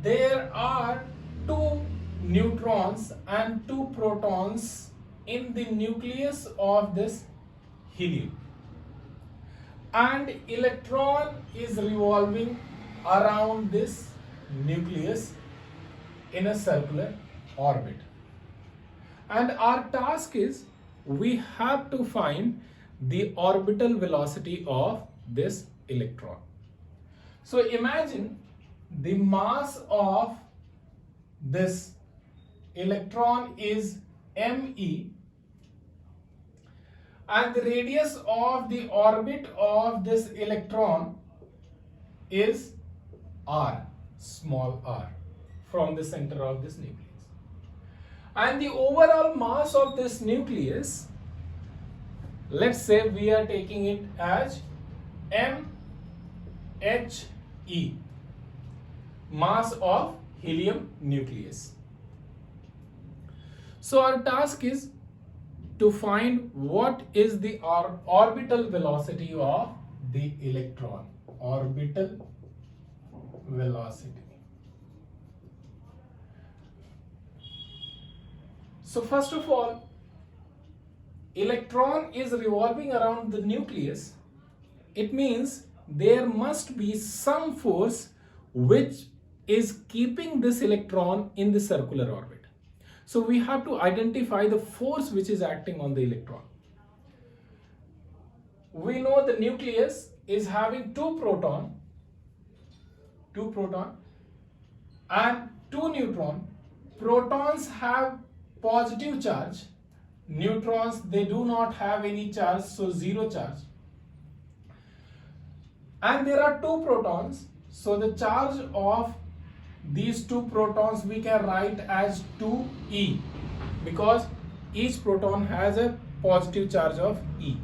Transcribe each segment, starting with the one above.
there are two neutrons and two protons in the nucleus of this helium, and electron is revolving around this nucleus in a circular orbit. And our task is we have to find the orbital velocity of this electron. So imagine the mass of this electron is me, and the radius of the orbit of this electron is r, small r, from the center of this nucleus. And the overall mass of this nucleus, let's say we are taking it as mhe, mass of helium nucleus. So our task is to find what is the orbital velocity of the electron. Orbital velocity. So first of all, electron is revolving around the nucleus. It means there must be some force which is keeping this electron in the circular orbit. So we have to identify the force which is acting on the electron. We know the nucleus is having two proton and two neutron. Protons have positive charge. Neutrons, they do not have any charge, so zero charge. And there are two protons, so the charge of these two protons we can write as 2e, because each proton has a positive charge of e.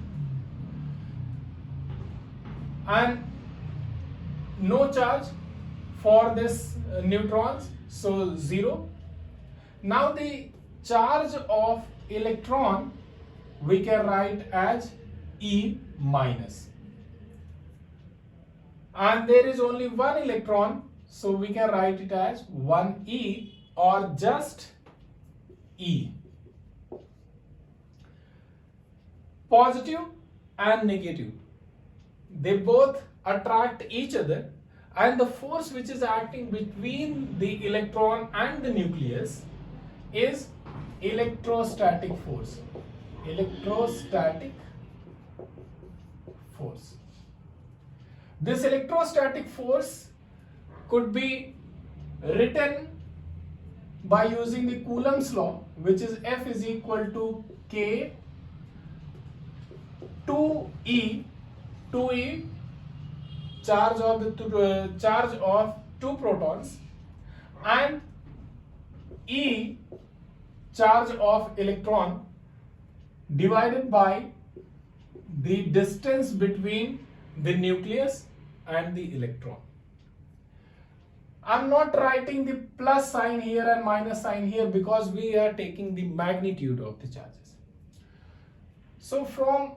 And no charge for this neutrons, so 0. Now the charge of electron we can write as E minus. And there is only one electron, so we can write it as 1e or just E. Positive and negative, they both attract each other, and the force which is acting between the electron and the nucleus is electrostatic force. Electrostatic force. This electrostatic force could be written by using the Coulomb's law, which is F is equal to K 2E, charge of the charge of two protons, and E, charge of electron, divided by the distance between the nucleus and the electron. I'm not writing the plus sign here and minus sign here because we are taking the magnitude of the charges. So from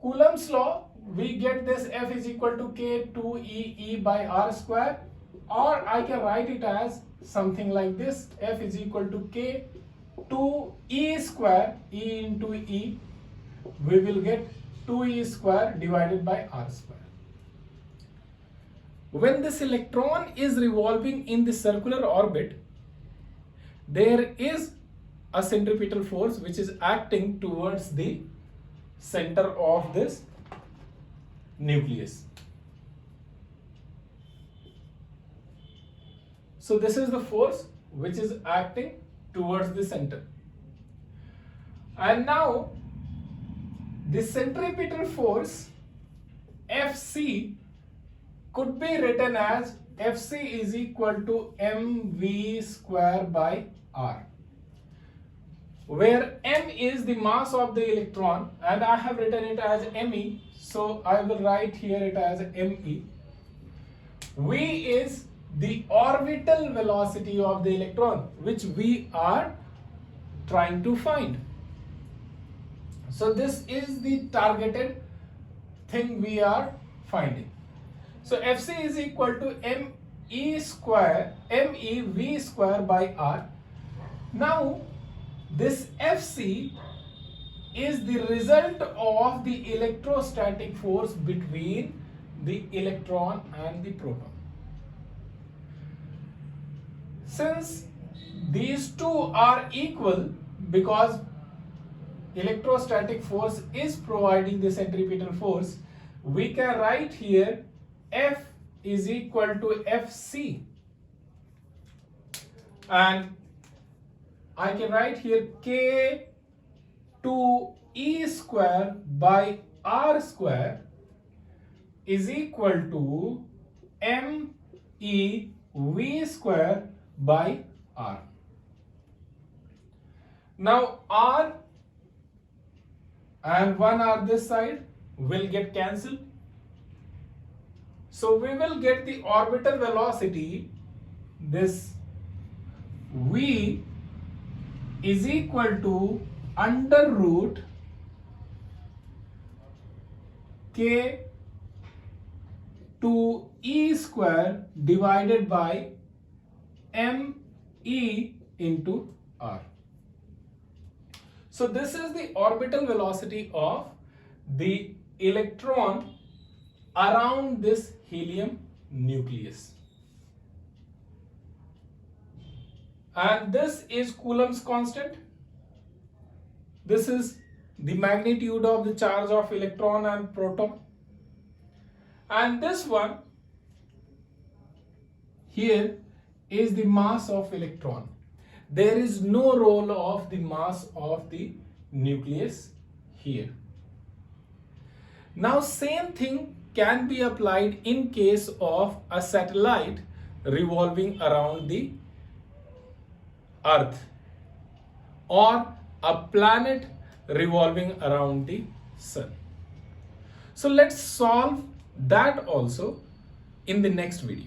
Coulomb's law, we get this F is equal to K2E by R square, or I can write it as something like this: F is equal to K2E square, E into E, we will get 2E square divided by R square. When this electron is revolving in the circular orbit, there is a centripetal force which is acting towards the center of this nucleus. So this is the force which is acting towards the center. And now the centripetal force Fc could be written as Fc is equal to mv square by r, where m is the mass of the electron and I have written it as me, so I will write here it as me. V is the orbital velocity of the electron, which we are trying to find. So this is the targeted thing we are finding. So Fc is equal to E square MeV square by R. Now this Fc is the result of the electrostatic force between the electron and the proton. Since these two are equal, because electrostatic force is providing the centripetal force, we can write here F is equal to Fc, and I can write here K 2E square by R square is equal to MEV square by R. Now R and 1R this side will get cancelled. So we will get the orbital velocity, this V is equal to under root K 2E square divided by ME into R. So this is the orbital velocity of the electron around this helium nucleus. And this is Coulomb's constant. This is the magnitude of the charge of electron and proton. And this one here is the mass of electron. There is no role of the mass of the nucleus here. Now same thing can be applied in case of a satellite revolving around the Earth or a planet revolving around the Sun. So let's solve that also in the next video.